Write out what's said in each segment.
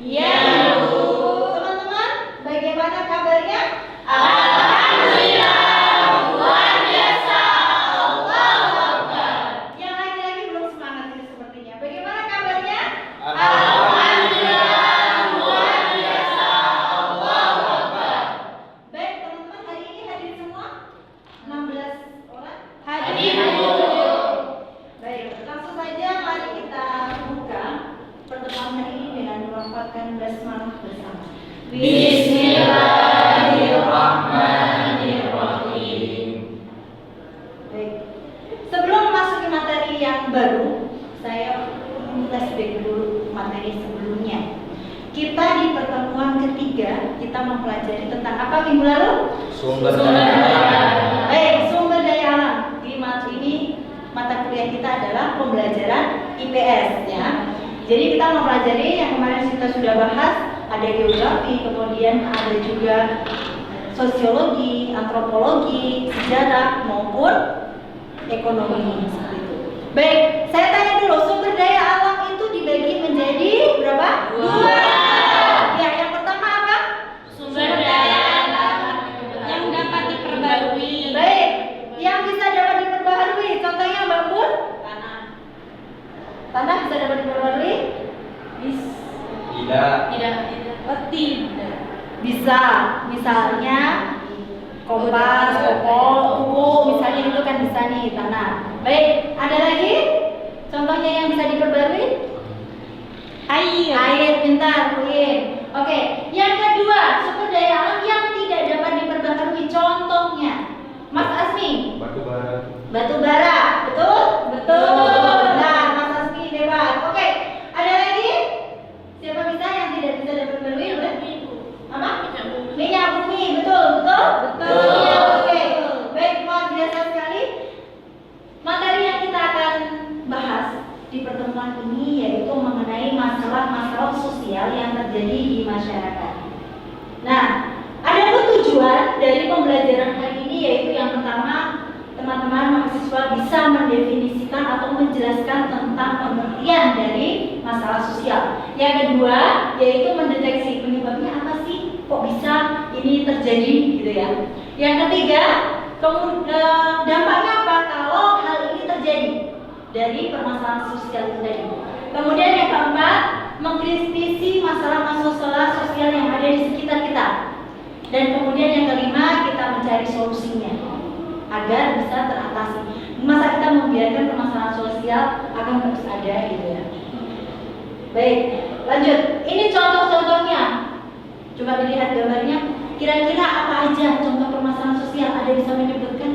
Iya, Bu. Teman-teman, bagaimana kabarnya? Alhamdulillah, luar biasa. Allahu Akbar. Yang lagi-lagi belum semangat ini sepertinya. Bagaimana kabarnya? Alhamdulillah, luar biasa. Allahu Akbar. Baik, teman-teman, hari ini hadir semua? 16 orang? Hadir, Bu. Baik, langsung saja mari kita buka pertemuan hari ini dengan melafalkan basmalah bersama. Bismillahirrahmanirrahim. Baik. Sebelum memasuki materi yang baru, saya flashback dulu materi sebelumnya. Kita di pertemuan ketiga kita mempelajari tentang apa minggu lalu? Sumber daya. Baik, sumber daya alam. Di ini mata kuliah kita adalah pembelajaran IPS ya. Jadi kita mempelajari yang kemarin kita sudah bahas, ada geografi, kemudian ada juga sosiologi, antropologi, sejarah maupun ekonomi seperti itu. Baik, saya tanya dulu, sumber daya alam itu dibagi menjadi berapa? Dua. Ya, yang pertama apa? Sumber daya alam yang dapat diperbarui. Baik, yang bisa dapat diperbaharui, contohnya Mbak Pun? Tanah bisa dapat diperbarui? Tidak. Bisa, misalnya kompas, pupuk, misalnya itu kan bisa nih tanah. Baik, ada lagi contohnya yang bisa diperbarui? Air, pintar, Win. Oke, yang kedua, sumber daya alam yang tidak dapat diperbaharui, contohnya Mas Asmi. Batu bara, betul? Nah, Mas Asmi hebat. Oke, ada lagi? Siapa bisa yang tidak bisa diperbarui? Apa? Minyak bumi, betul. Iya, oke. Baik, luar biasa sekali. Materi yang kita akan bahas di pertemuan ini yaitu mengenai masalah-masalah sosial yang terjadi di masyarakat. Nah, ada tujuan dari pembelajaran hari ini yaitu yang pertama, teman-teman mahasiswa bisa mendefinisikan atau menjelaskan tentang pengertian dari masalah sosial. Yang kedua, yaitu mendeteksi penyebabnya apa sih, kok bisa ini terjadi gitu ya. Yang ketiga, dampaknya apa kalau hal ini terjadi dari permasalahan sosial itu tadi. Kemudian yang keempat, mengkritisi masalah-masalah sosial yang ada di sekitar kita. Dan kemudian yang kelima, kita mencari solusinya agar bisa teratasi. Masa kita membiarkan permasalahan sosial akan terus ada gitu ya. Baik, lanjut. Ini contoh-contohnya. Coba dilihat gambarnya. Kira-kira apa aja contoh permasalahan sosial? Ada yang bisa menyebutkan?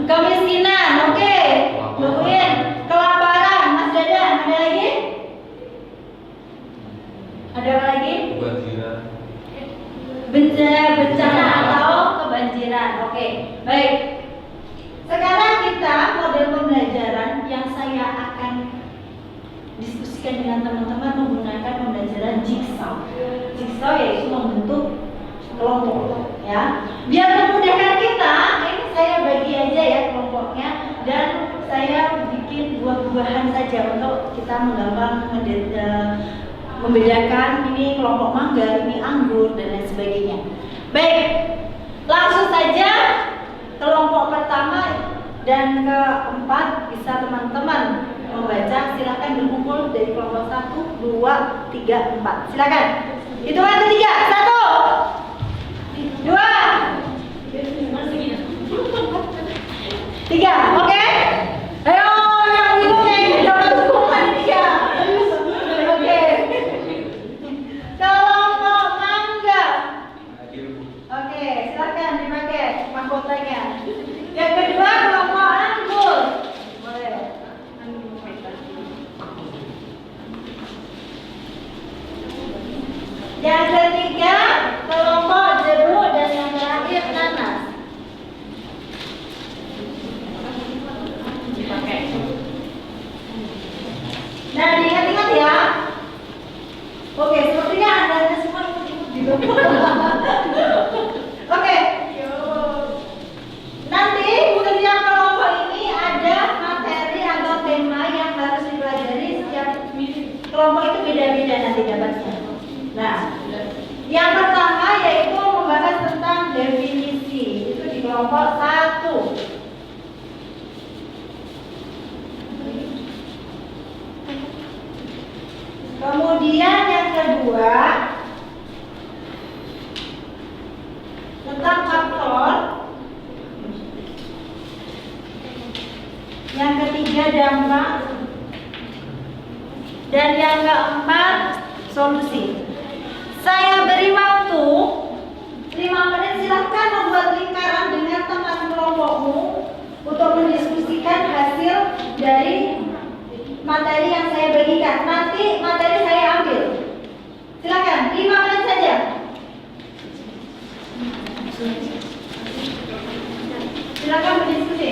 Kemiskinan, oke. Kemudian kelaparan, Mas Dadan. Ada lagi? Ada apa lagi? Bencana atau kebanjiran. Oke, baik. Sekarang kita model pembelajaran yang saya akan diskusikan dengan teman-teman menggunakan pembelajaran jigsaw. Jigsaw yaitu membentuk kelompok, ya. Biar memudahkan kita, ini saya bagi aja ya kelompoknya dan saya bikin buah-buahan saja untuk kita menggampang membedakan ini kelompok mangga, ini anggur dan lain sebagainya. Baik, langsung saja kelompok pertama dan keempat bisa teman-teman membaca. Silakan berkumpul dari kelompok 1, 2, 3, 4. Silakan. Hitungan ketiga. 1, 2, 3. Oke. Ayo yang bingung yang jangan tumpah dia. Oke. Kelompok mangga. Oke, silakan dipakai mahkotanya. Yang kedua kelompok anggur. Boleh. Yang ketiga kelompok jeruk dan yang terakhir nanas. Kemudian yang kedua tentang faktor. Yang ketiga dampak. Dan yang keempat solusi. Saya beri waktu 5 menit, silahkan membuat lingkaran dengan teman kelompokmu untuk mendiskusikan hasil dari materi yang saya bagikan. Nanti materi saya ambil. Silakan, 5 menit saja. Silakan berdiskusi.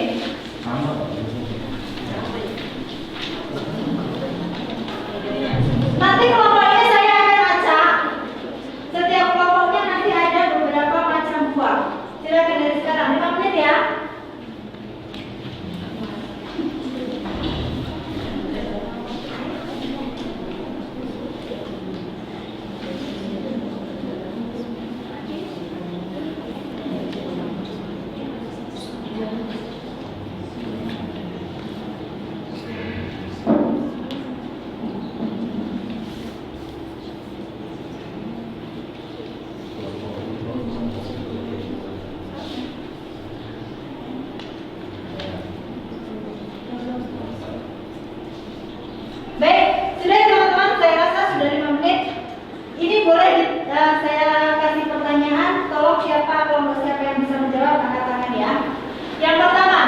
Nanti kelompoknya saya akan acak. Setiap kelompoknya nanti ada beberapa macam buah. Silakan dari sekarang 5 menit ya. Baik, sudah ya teman-teman, saya rasa sudah 5 menit. Ini boleh saya kasih pertanyaan. Tolong kelompok siapa yang bisa menjawab, angkat tangan ya. Yang pertama,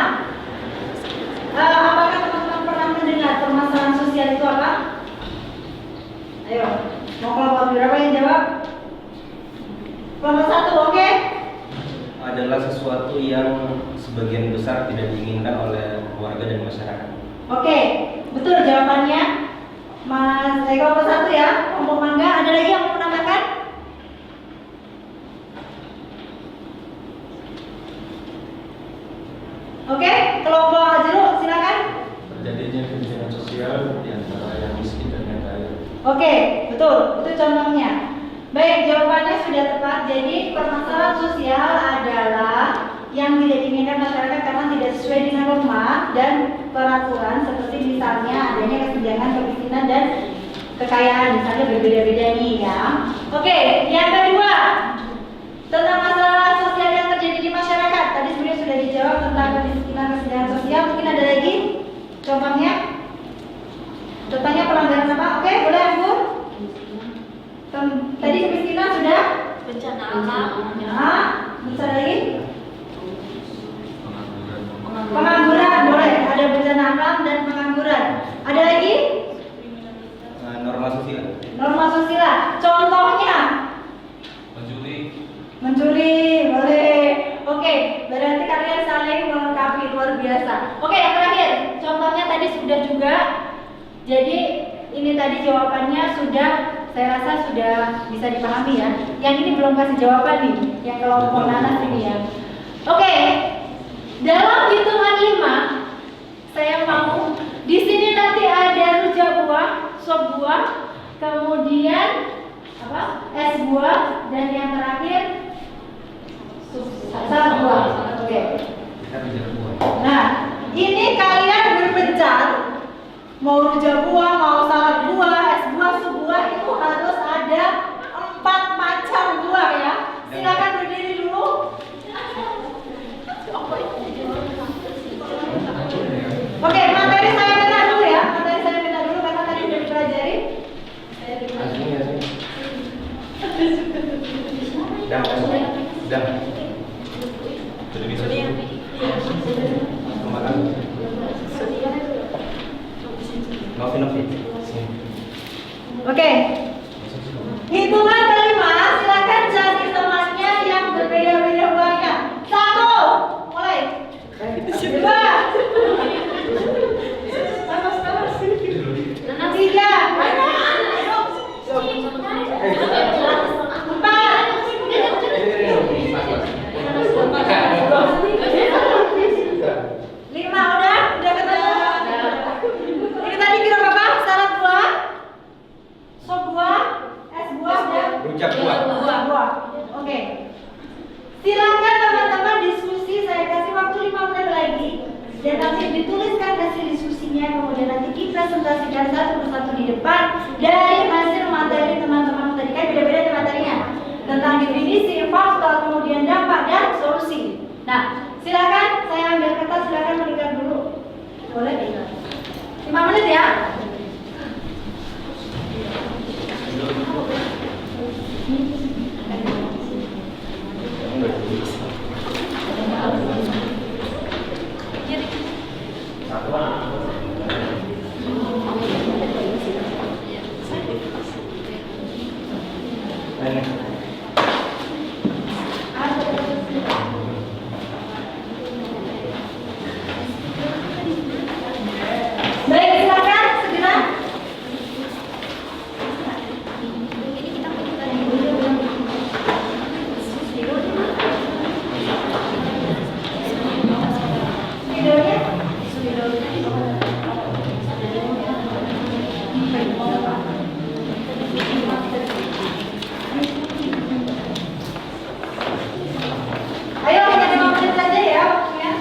apakah teman-teman pernah mendengar permasalahan sosial itu apa? Ayo, mau kelompok berapa yang jawab? Kelompok 1, oke? Adalah sesuatu yang sebagian besar tidak diinginkan oleh warga dan masyarakat. Oke, betul jawabannya. Mas, kelompok 1 ya, kelompok mangga. Ada lagi yang mau menambahkan? Oke, kelompok jeruk silakan. Terjadinya kesenjangan sosial di antara yang miskin dan yang kaya. Oke, betul, itu contohnya. Baik, jawabannya sudah tepat. Jadi permasalahan sosial adalah yang tidak diinginkan masyarakat karena tidak sesuai dengan norma dan peraturan, seperti misalnya adanya kesenjangan kemiskinan dan kekayaan, misalnya berbeda-beda nih ya. Oke, yang kedua tentang masalah sosial yang terjadi di masyarakat. Tadi sebenarnya sudah dijawab tentang kemiskinan, kesenjangan sosial. Mungkin ada lagi contohnya? Contohnya pelanggaran apa? Oke, boleh Anggur? Tadi kemiskinan sudah? Bencana alam. Nah, bisa lagi? Pengangguran, boleh. Ada bencana alam dan pengangguran. Ada lagi? Norma sosial. Norma sosial. Contohnya? Mencuri, boleh. Oke, berarti kalian saling melengkapi, luar biasa. Oke, yang terakhir. Contohnya tadi sudah juga. Jadi ini tadi jawabannya sudah, saya rasa sudah bisa dipahami ya. Yang ini belum kasih jawaban nih, yang kelompok nanas ini ya. Oke, dalam hitungan 5, saya mau di sini nanti ada rujak buah, sop buah, kemudian apa? Es buah, dan yang terakhir salad buah. Oke. Nah, ini kalian berpencar. Mau rujak buah, mau salad buah, es buah, sup buah, itu harus ada 4 macam buah ya. Silakan berdiri dulu. Oke, materi saya minta dulu ya. Materi saya minta dulu karena tadi udah dipelajari. Sudah. Sudah bisa. Novi. Oke. Hitungan kelima, silakan cari temannya yang berbeda-beda buahnya. 1, mulai. 2, 3, 5, udah ketemu. Ini tadi kira berapa? Salad buah, sop dituliskan hasil diskusinya, kemudian nanti dipresentasikan satu persatu di depan dari hasil materi teman-teman tadi kan beda-beda materinya tentang definisi, faktor, kemudian dampak dan solusi. Nah, silakan saya ambil kertas, silakan berikan dulu. Boleh? 5 menit ya. Baik, silakan segera. Ayo, hanya 5 menit saja ya waktunya.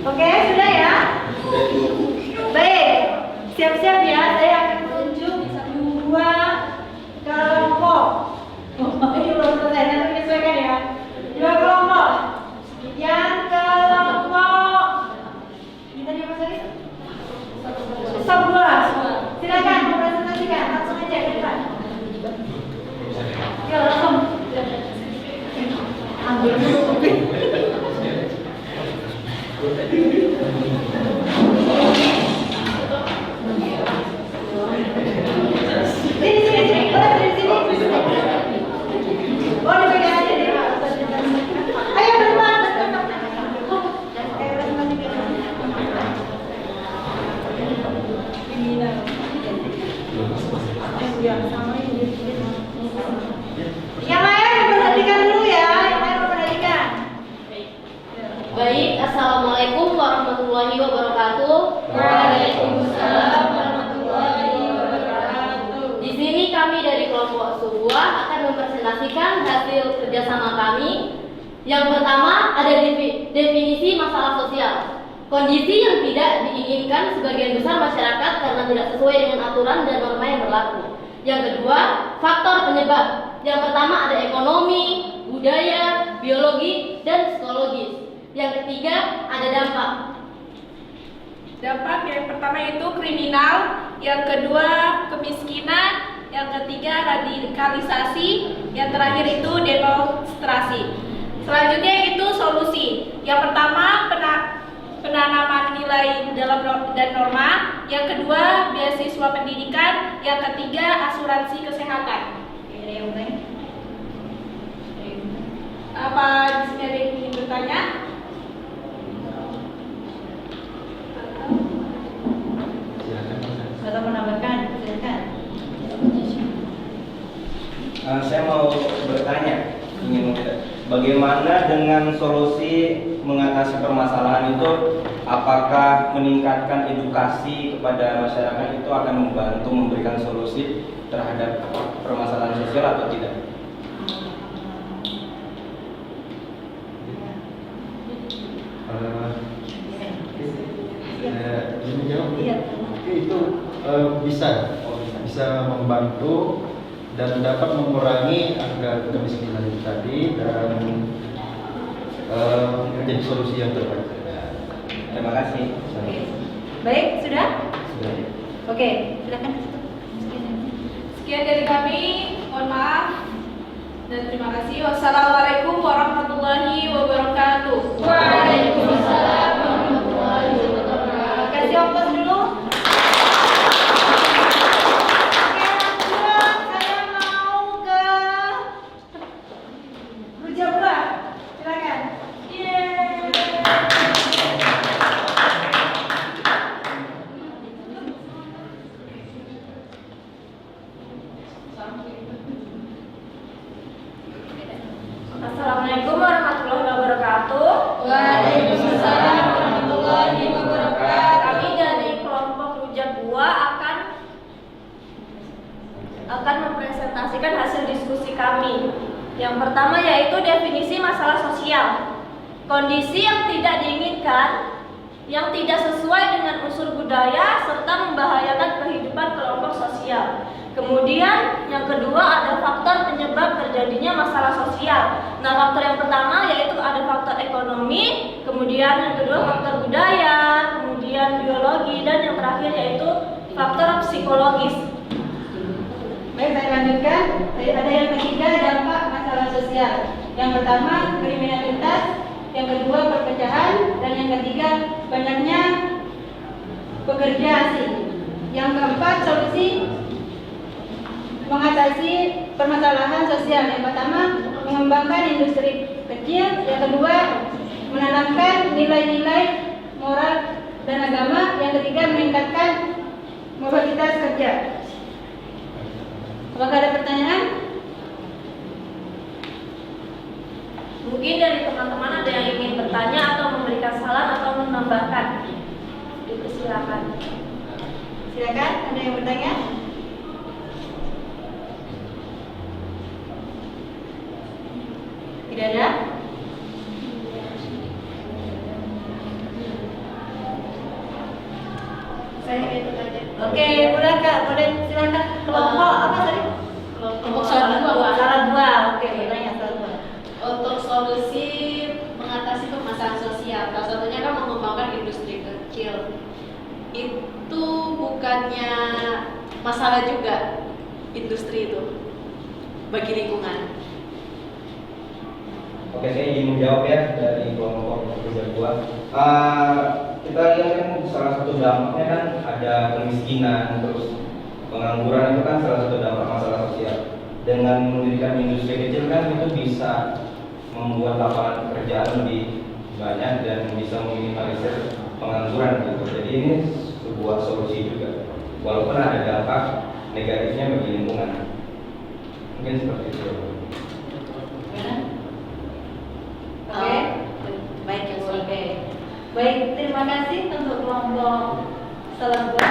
Oke, sudah ya? Baik, siap-siap ya, saya akan menunjuk 2 kelompok. Ini belum selesai, nanti menyesuaikan ya. 2 kelompok. Yang kelompok ini tadi apa tadi? Stop bola. Silakan mempresentasikan, langsung aja ke depan. Ya, langsung. Ambil dulu. Yang lain memperhatikan dulu ya, yang lain memperhatikan. Baik, assalamualaikum warahmatullahi wabarakatuh. Waalaikumsalam warahmatullahi wabarakatuh. Di sini kami dari kelompok sebuah akan mempresentasikan hasil kerjasama kami. Yang pertama ada definisi masalah sosial. Kondisi yang tidak diinginkan sebagian besar masyarakat karena tidak sesuai dengan aturan dan norma yang berlaku. Yang kedua, faktor penyebab. Yang pertama ada ekonomi, budaya, biologi, dan psikologis. Yang ketiga ada dampak. Dampak yang pertama itu kriminal, yang kedua kemiskinan, yang ketiga radikalisasi, yang terakhir itu demonstrasi. Selanjutnya itu solusi. Yang pertama penanaman nilai dalam dan norma, yang kedua beasiswa pendidikan, yang ketiga asuransi kesehatan. bagaimana dengan solusi mengatasi permasalahan itu? Apakah meningkatkan edukasi kepada masyarakat itu akan membantu memberikan solusi terhadap permasalahan sosial atau tidak? Itu bisa membantu dan dapat mengurangi angka kemiskinan itu tadi dan menjadi solusi yang terbaik. Terima kasih. Baik, sudah? Sudah. Oke, silakan. Sekian dari kami, mohon maaf dan terima kasih. Wassalamualaikum warahmatullahi wabarakatuh. Waalaikumsalam warahmatullahi wabarakatuh. Kasih ongkos dulu. Oke, lanjut. Saya mau ke Rujak Buah. Silakan. Assalamualaikum warahmatullahi wabarakatuh. Waalaikumsalam warahmatullahi wabarakatuh. Kami dari kelompok Rujak Buah akan mempresentasikan hasil diskusi kami. Yang pertama yaitu definisi masalah sosial. Kondisi yang tidak diinginkan, yang tidak sesuai dengan unsur budaya serta membahayakan kehidupan kelompok sosial. Kemudian yang kedua ada faktor penyebab terjadinya masalah sosial. Nah, faktor yang pertama yaitu ada faktor ekonomi, kemudian yang kedua faktor budaya, kemudian biologi, dan yang terakhir yaitu faktor psikologis. Baik, saya lanjutkan. Ada yang ketiga, dampak masalah sosial. Yang pertama, kriminalitas. Yang kedua, perpecahan. Dan yang ketiga, banyaknya pekerja asing. Yang keempat, solusi mengatasi permasalahan sosial. Yang pertama, mengembangkan industri kecil. Yang kedua, menanamkan nilai-nilai moral dan agama. Yang ketiga, meningkatkan mobilitas kerja. Apakah ada pertanyaan? Mungkin dari teman-teman ada yang ingin bertanya atau memberikan saran atau menambahkan. Dipersilakan. Silakan, ada yang bertanya? Tidak ada? Saya ingin bertanya. Oke, boleh Kak, boleh silakan. Kelompok apa tadi? Kelompok salah dua. Salah dua. Oke, bertanya salah dua. Untuk solusi mengatasi permasalahan sosial, salah satunya kan mengembangkan industri kecil. Itu bukannya masalah juga industri itu bagi lingkungan. Oke, saya ingin menjawab ya dari kelompok Rujak Buah. Kita lihat kan salah satu dampaknya kan ada kemiskinan, terus pengangguran itu kan salah satu dampak masalah sosial. Dengan mendirikan industri kecil kan itu bisa membuat lapangan pekerjaan lebih banyak dan bisa meminimalisir pengangguran gitu. Jadi ini sebuah solusi juga, walaupun ada dampak negatifnya bagi lingkungan. Mungkin seperti itu. Oke. Baik, oke. Baik, terima kasih untuk kelompok salah dua.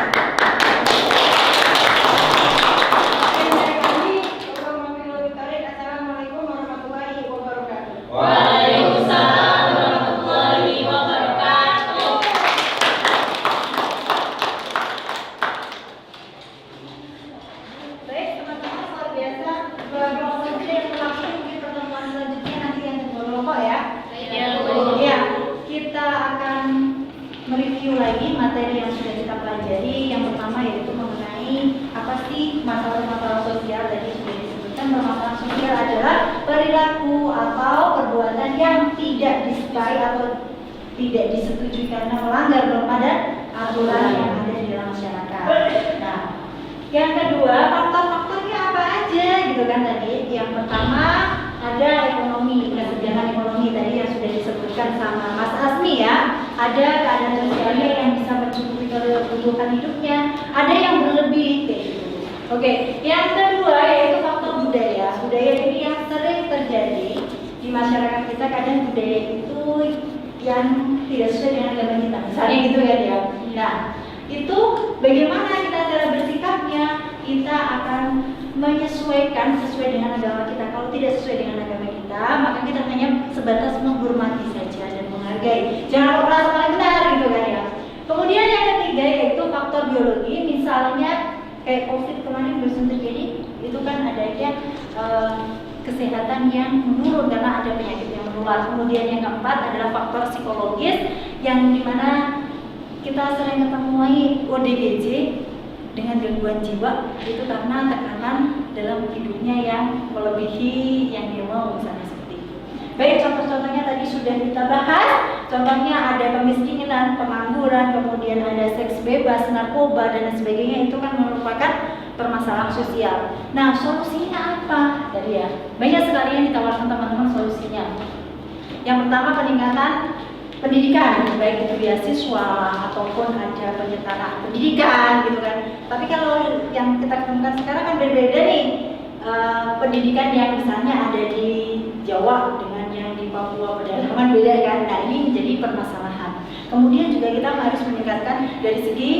Assalamualaikum warahmatullahi wabarakatuh. Waalaikumsalam warahmatullahi wabarakatuh. Baik, teman-teman, luar biasa. Kelompok kerja yang berlangsung di pertemuan selanjutnya nanti yang kelompok ya. Ya, kita akan mereview lagi materi yang sudah kita pelajari. Yang pertama yaitu mengenai apa sih masalah-masalah sosial. Tadi sudah disebutkan bahwa masalah sosial adalah perilaku atau perbuatan yang tidak disukai atau tidak disetujui karena melanggar norma dan aturan yang ada di dalam masyarakat. Nah, yang kedua, faktor-faktornya apa aja gitu kan tadi. Yang pertama ada ekonomi, kesenjangan ekonomi tadi yang sudah disebutkan sama Mas Asmi ya. Ada keadaan sosialnya yang bisa mencukupi kebutuhan hidupnya, ada yang berlebih kayak gitu. Oke, yang kedua yaitu faktor budaya. Budaya ini yang sering terjadi di di masyarakat kita kadang budaya itu yang tidak sesuai dengan agama kita, misalnya gitu kan ya. Nah, itu bagaimana kita cara bersikapnya, kita akan menyesuaikan sesuai dengan agama kita. Kalau tidak sesuai dengan agama kita, maka kita hanya sebatas menghormati saja dan menghargai. Jangan merasa paling benar gitu kan ya. Kemudian yang ketiga yaitu faktor biologi, misalnya kayak COVID kemarin baru terjadi, itu kan adanya kesehatan yang menurun karena ada penyakit yang menular. Kemudian yang keempat adalah faktor psikologis yang dimana kita sering ketemui ODGJ dengan gangguan jiwa itu karena tekanan dalam hidupnya yang melebihi yang dia mau, misalnya seperti itu. Baik, contoh-contohnya tadi sudah kita bahas. Contohnya ada kemiskinan, pengangguran, kemudian ada seks bebas, narkoba dan sebagainya. Itu kan merupakan permasalahan sosial. Nah, solusinya apa? Tadi ya, banyak sekali yang ditawarkan teman-teman solusinya. Yang pertama, peningkatan pendidikan, baik itu beasiswa ataupun ada penyetaraan pendidikan gitu kan. Tapi kalau yang kita temukan sekarang kan berbeda nih, pendidikan yang misalnya ada di Jawa dengan yang di Papua pedalaman beda kan. Nah, ini menjadi permasalahan. Kemudian juga kita harus meningkatkan dari segi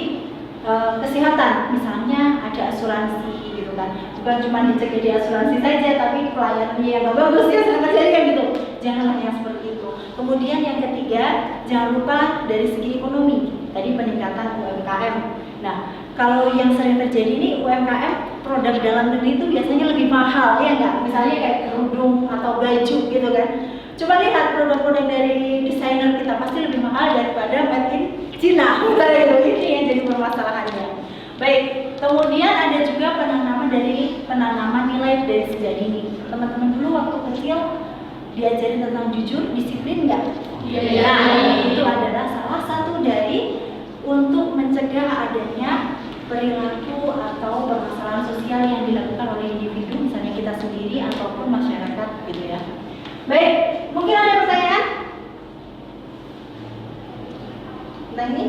kesehatan, misalnya ada asuransi gitu kan. Bukan cuma dicegah di asuransi saja, tapi pelayanannya yang bagus ya sangat jadi kan gitu. Janganlah yang seperti itu. Kemudian yang ketiga, jangan lupa dari segi ekonomi, tadi peningkatan UMKM. Nah, kalau yang sering terjadi ini UMKM produk dalam negeri itu biasanya lebih mahal ya enggak? Misalnya kayak kerudung atau baju gitu kan. Coba lihat produk-produk dari desainer kita pasti lebih mahal daripada made in Cina. Ini yang jadi permasalahannya. Baik, kemudian ada juga penanaman nilai dari sejak dini. Teman-teman dulu waktu kecil diajarin tentang jujur, disiplin nggak? Iya. Nah, itu adalah salah satu dari untuk mencegah adanya perilaku atau permasalahan sosial yang dilakukan oleh individu, misalnya kita sendiri ataupun masyarakat, gitu ya. Baik, mungkin ada pertanyaan? Nah ini,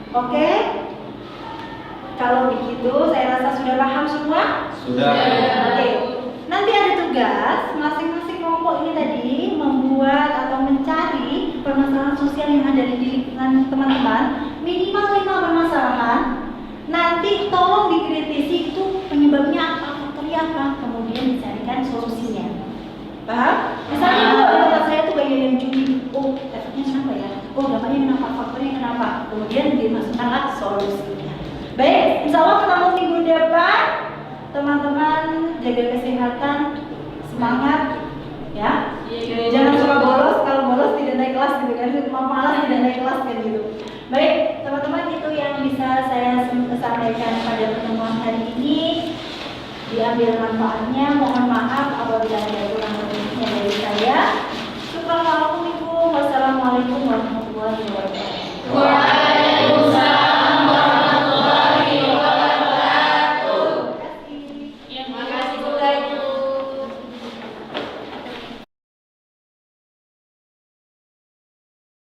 oke. Kalau begitu, saya rasa sudah paham semua. Sudah. Oke. Nanti ada tugas masing-masing kelompok ini tadi membuat atau mencari permasalahan sosial yang ada di lingkungan teman-teman, minimal 5 permasalahan. Nanti tolong dikritisi itu penyebabnya apa, faktornya apa, kemudian dicarikan solusinya. Paham? Misalnya kalau saya tuh bagian yang judi, oh efeknya kenapa ya? Oh dampaknya kenapa? Faktornya kenapa? Kemudian dimasukkanlah solusinya. Baik, insya Allah ketemu minggu depan. Teman-teman jaga kesehatan, semangat ya. Jangan suka bolos, kalau bolos tidak naik kelas gitu kan, malas tidak naik kelas kan gitu. Baik, teman-teman itu yang bisa saya sampaikan pada pertemuan hari ini. Diambil manfaatnya, mohon maaf apabila ada kurang lebihnya dari saya. Wassalamualaikum warahmatullahi wabarakatuh.